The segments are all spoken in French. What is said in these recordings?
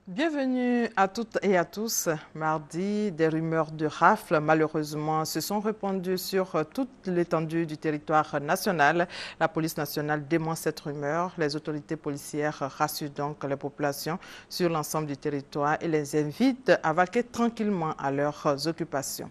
Bienvenue à toutes et à tous. Mardi, des rumeurs de rafles, malheureusement, se sont répandues sur toute l'étendue du territoire national. La police nationale dément cette rumeur. Les autorités policières rassurent donc les populations sur l'ensemble du territoire et les invitent à vaquer tranquillement à leurs occupations.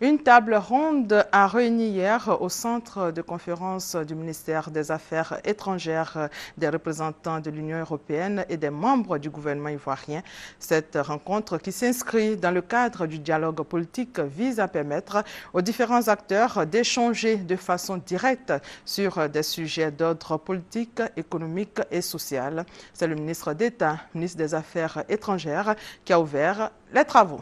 Une table ronde a réuni hier au centre de conférence du ministère des Affaires étrangères des représentants de l'Union européenne et des membres du gouvernement ivoirien. Cette rencontre, qui s'inscrit dans le cadre du dialogue politique, vise à permettre aux différents acteurs d'échanger de façon directe sur des sujets d'ordre politique, économique et social. C'est le ministre d'État, ministre des Affaires étrangères, qui a ouvert les travaux.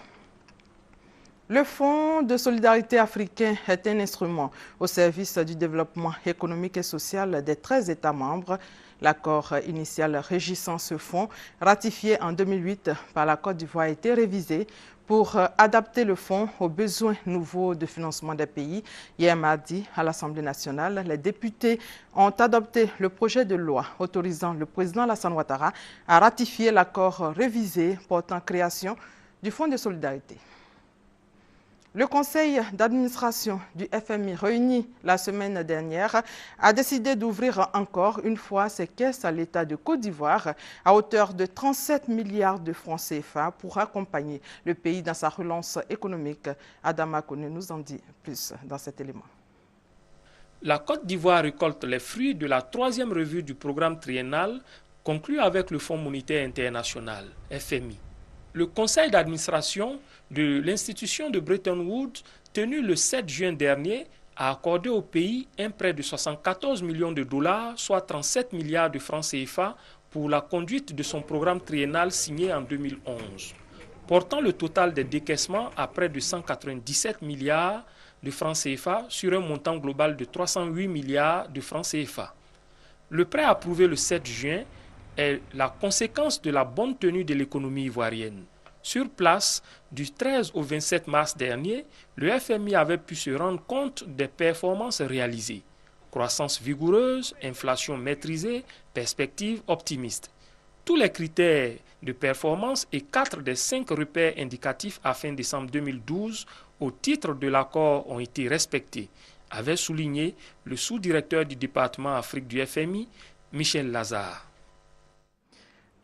Le Fonds de solidarité africain est un instrument au service du développement économique et social des 13 États membres. L'accord initial régissant ce fonds, ratifié en 2008 par la Côte d'Ivoire, a été révisé pour adapter le fonds aux besoins nouveaux de financement des pays. Hier mardi, à l'Assemblée nationale, les députés ont adopté le projet de loi autorisant le président Alassane Ouattara à ratifier l'accord révisé portant création du Fonds de solidarité. Le conseil d'administration du FMI, réuni la semaine dernière, a décidé d'ouvrir encore une fois ses caisses à l'État de Côte d'Ivoire à hauteur de 37 milliards de francs CFA pour accompagner le pays dans sa relance économique. Adama Kone nous en dit plus dans cet élément. La Côte d'Ivoire récolte les fruits de la 3e revue du programme triennal conclu avec le Fonds monétaire international, FMI. Le conseil d'administration de l'institution de Bretton Woods, tenu le 7 juin dernier, a accordé au pays un prêt de 74 millions de dollars, soit 37 milliards de francs CFA, pour la conduite de son programme triennal signé en 2011, portant le total des décaissements à près de 197 milliards de francs CFA sur un montant global de 308 milliards de francs CFA. Le prêt approuvé le 7 juin est la conséquence de la bonne tenue de l'économie ivoirienne. Sur place, du 13 au 27 mars dernier, le FMI avait pu se rendre compte des performances réalisées. Croissance vigoureuse, inflation maîtrisée, perspectives optimistes. Tous les critères de performance et 4 des 5 repères indicatifs à fin décembre 2012 au titre de l'accord ont été respectés, avait souligné le sous-directeur du département Afrique du FMI, Michel Lazare.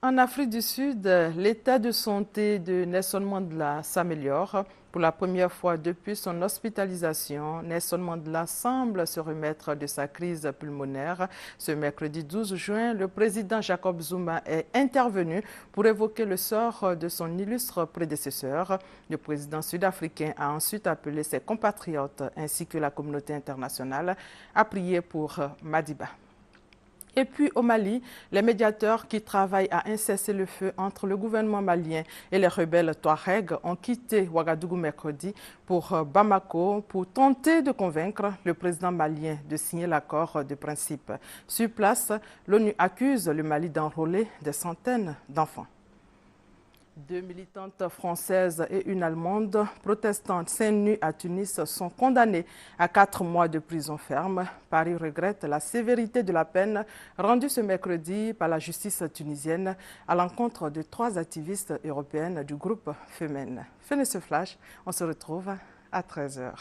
En Afrique du Sud, l'état de santé de Nelson Mandela s'améliore. Pour la première fois depuis son hospitalisation, Nelson Mandela semble se remettre de sa crise pulmonaire. Ce mercredi 12 juin, le président Jacob Zuma est intervenu pour évoquer le sort de son illustre prédécesseur. Le président sud-africain a ensuite appelé ses compatriotes ainsi que la communauté internationale à prier pour Madiba. Et puis au Mali, les médiateurs qui travaillent à un cessez-le-feu entre le gouvernement malien et les rebelles Touaregs ont quitté Ouagadougou mercredi pour Bamako pour tenter de convaincre le président malien de signer l'accord de principe. Sur place, l'ONU accuse le Mali d'enrôler des centaines d'enfants. 2 militantes françaises et une allemande protestantes seins nus à Tunis sont condamnées à 4 mois de prison ferme. Paris regrette la sévérité de la peine rendue ce mercredi par la justice tunisienne à l'encontre de 3 activistes européennes du groupe Femen. Fin de ce flash, on se retrouve à 13 h.